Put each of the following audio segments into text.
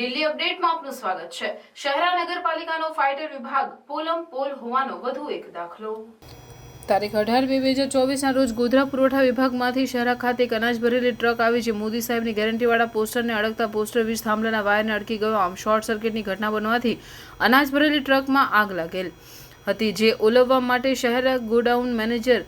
દિલ્હી અપડેટમાં આપનું સ્વાગત છે। શહેરા નગરપાલિકાનો ફાઇટર વિભાગ પોલમ પોલ હોવાનો વધુ એક દાખલો। તારીખ 18/2/2024 રોજ ગોધરા પુરવઠા વિભાગમાંથી શહેરા ખાતે એક અનાજ ભરેલી ટ્રક આવી જે મોદી સાહેબની ગેરંટીવાળા પોસ્ટરને અડકતા પોસ્ટર વીજ થાંભલાના વાયરને અડકી ગયો। આમ શોર્ટ સર્કિટની ઘટના બનવાથી અનાજ ભરેલી ટ્રકમાં આગ લાગેલ હતી, જે ઓલવવા માટે શહેરા ગોડાઉન મેનેજર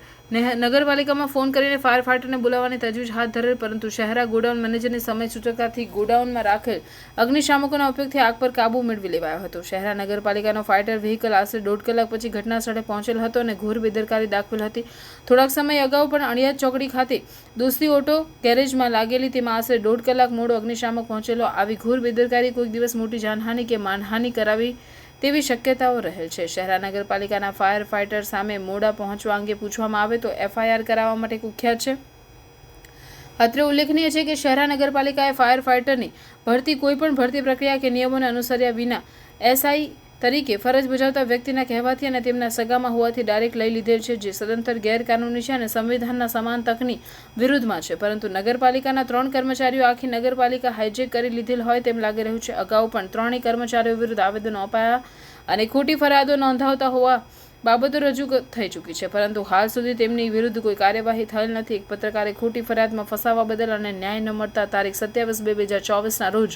નગરપાલિકામાં ફોન કરીને ફાયર ફાઇટરને બોલાવવાની તજવીજ હાથ ધરેલ, પરંતુ શહેરા ગોડાઉન મેનેજરની સમય સૂચકતાથી ગોડાઉનમાં રાખેલ અગ્નિશામકોના ઉપયોગથી આગ પર કાબુ મેળવી લેવાયો હતો। શહેરા નગરપાલિકાનો ફાઇટર વ્હીકલ આશરે 1.5 કલાક પછી ઘટના સ્થળે પહોંચેલ હતો અને ઘોર બેદરકારી દાખવેલ હતી। થોડાક સમય અગાઉ પણ અણિયાદ ચોકડી ખાતે દોસ્તી ઓટો ગેરેજમાં લાગેલી તેમાં આશરે 1.5 કલાક મોડો અગ્નિશામક પહોંચેલો। આવી ઘોર બેદરકારી કોઈક દિવસ મોટી જાનહાનિ કે માનહાનિ કરાવી તેવી શક્યતાઓ રહેલ છે। શહેરા નગરપાલિકાના ફાયર ફાઇટર સામે મોડા પહોંચવા અંગે પૂછવામાં આવે તો FIR કરાવવા માટે કુખ્યાત છે। અત્રે ઉલ્લેખનીય છે કે શહેરા નગરપાલિકાએ ફાયર ફાઇટરની ભરતી કોઈપણ ભરતી પ્રક્રિયા કે નિયમોને અનુસર્યા વિના SI તરીકે ફરજ બજાવતા વ્યક્તિના કહેવાથી અને તેમના સગામાં હોવાથી ડાયરેક્ટ લઈ લીધેલ છે, જે સદંતર ગેરકાનૂની છે અને સંવિધાનના સમાન તકની વિરુદ્ધમાં છે। પરંતુ નગરપાલિકાના 3 કર્મચારીઓ આખી નગરપાલિકા હાઇજેક કરી લીધેલ હોય તેમ લાગી રહ્યું છે। અગાઉ પણ 3 કર્મચારીઓ વિરુદ્ધ આવેદનો અપાયા અને ખોટી ફરિયાદો નોંધાવતા હોવા બાબતો રજૂ થઈ ચૂકી છે, પરંતુ હાલ સુધી તેમની વિરુદ્ધ કોઈ કાર્યવાહી થયેલ નથી। એક પત્રકારે ખોટી ફરિયાદમાં ફસાવા બદલ અને ન્યાય ન મળતા તારીખ 27/2/2024 રોજ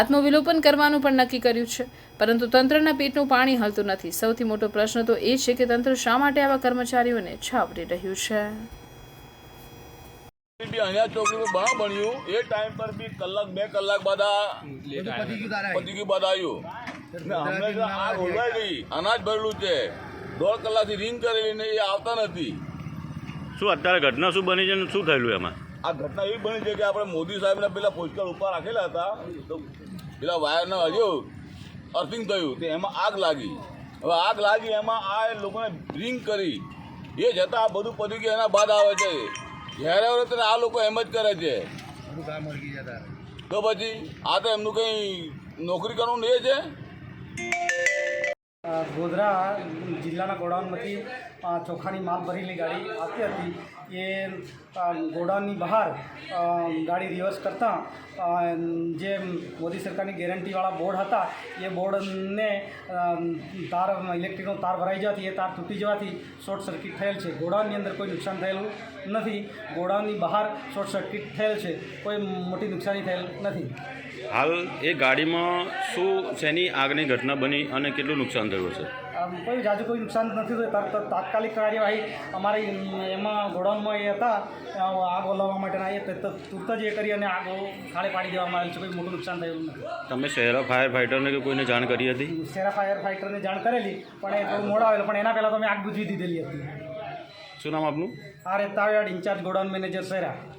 આત્મવિલોપન કરવાનું પણ નક્કી કર્યું છે, પરંતુ તંત્રના પેટનું પાણી હલતું નથી। સૌથી મોટો પ્રશ્ન તો એ છે કે તંત્ર શા માટે આવા કર્મચારીઓને છાવરી રહ્યું છે। अनिया चौकी में बड़ा बनियो ये टाइम पर भी कलाक 2 कलाक बाद पति की बात आयो हमने तो आग उलवाई गई अनाज भरेલું છે 1.5 કલાકથી રિંગ કરેલી ને એ આવતા નથી। શું અત્યારે ઘટના શું બની છે ને શું થયેલું એમાં? આ ઘટના એવી બની છે કે આપણે મોદી સાહેબના પેલા પોસ્ટર ઉપર રાખેલા હતા તો પેલા વાયરના હજુ અર્થિંગ થયું તો એમાં આગ લાગી। હવે આગ લાગી એમાં આ લોકોને રિંગ કરી એ જતાં આ બધું પતી ગયું એના બાદ આવે છે જ્યારે આ લોકો એમ જ કરે છે તો પછી આ તો એમનું કંઈ નોકરી કરવાનું એ છે। ગોધરા જિલ્લાના ગોડાઉનમાંથી ચોખાની માલ ભરેલી ગાડી આવતી હતી। એ ગોડાઉનની બહાર ગાડી રિવર્સ કરતાં જે મોદી સરકારની ગેરંટીવાળા બોર્ડ હતા એ બોર્ડને તાર ઇલેક્ટ્રિકનો તાર ભરાઈ જવાથી એ તાર તૂટી જવાથી શોર્ટ સર્કિટ થયેલ છે। ગોડાઉનની અંદર કોઈ નુકસાન થયેલું નથી, ગોડાઉનની બહાર શોર્ટ સર્કિટ થયેલ છે, કોઈ મોટી નુકસાની થયેલ નથી। હાલ એ ગાડીમાં શું શેની આગની ઘટના બની અને કેટલું નુકસાન થયું છે? કોઈ જાજુ કોઈ નુકસાન નથી થયું। તાત્કાલિક કાર્યવાહી અમારી એમાં ગોડાઉનમાં એ હતા આગ ઓલવવા માટેના એ તુરત જ એ કરી અને આગ ખાડે પાડી દેવામાં આવેલ છે। કોઈ મોટું નુકસાન થયેલું નથી। તમે શહેરા ફાયર ફાઇટરને કે કોઈને જાણ કરી હતી? શહેરા ફાયર ફાઇટરને જાણ કરેલી પણ એ થોડું મોડા આવેલું, પણ એના પહેલાં તો મેં આગ બુઝવી દીધેલી હતી। શું નામ આપનું? આ રેતાવાડ ઇન્ચાર્જ ગોડાઉન મેનેજર શહેરા।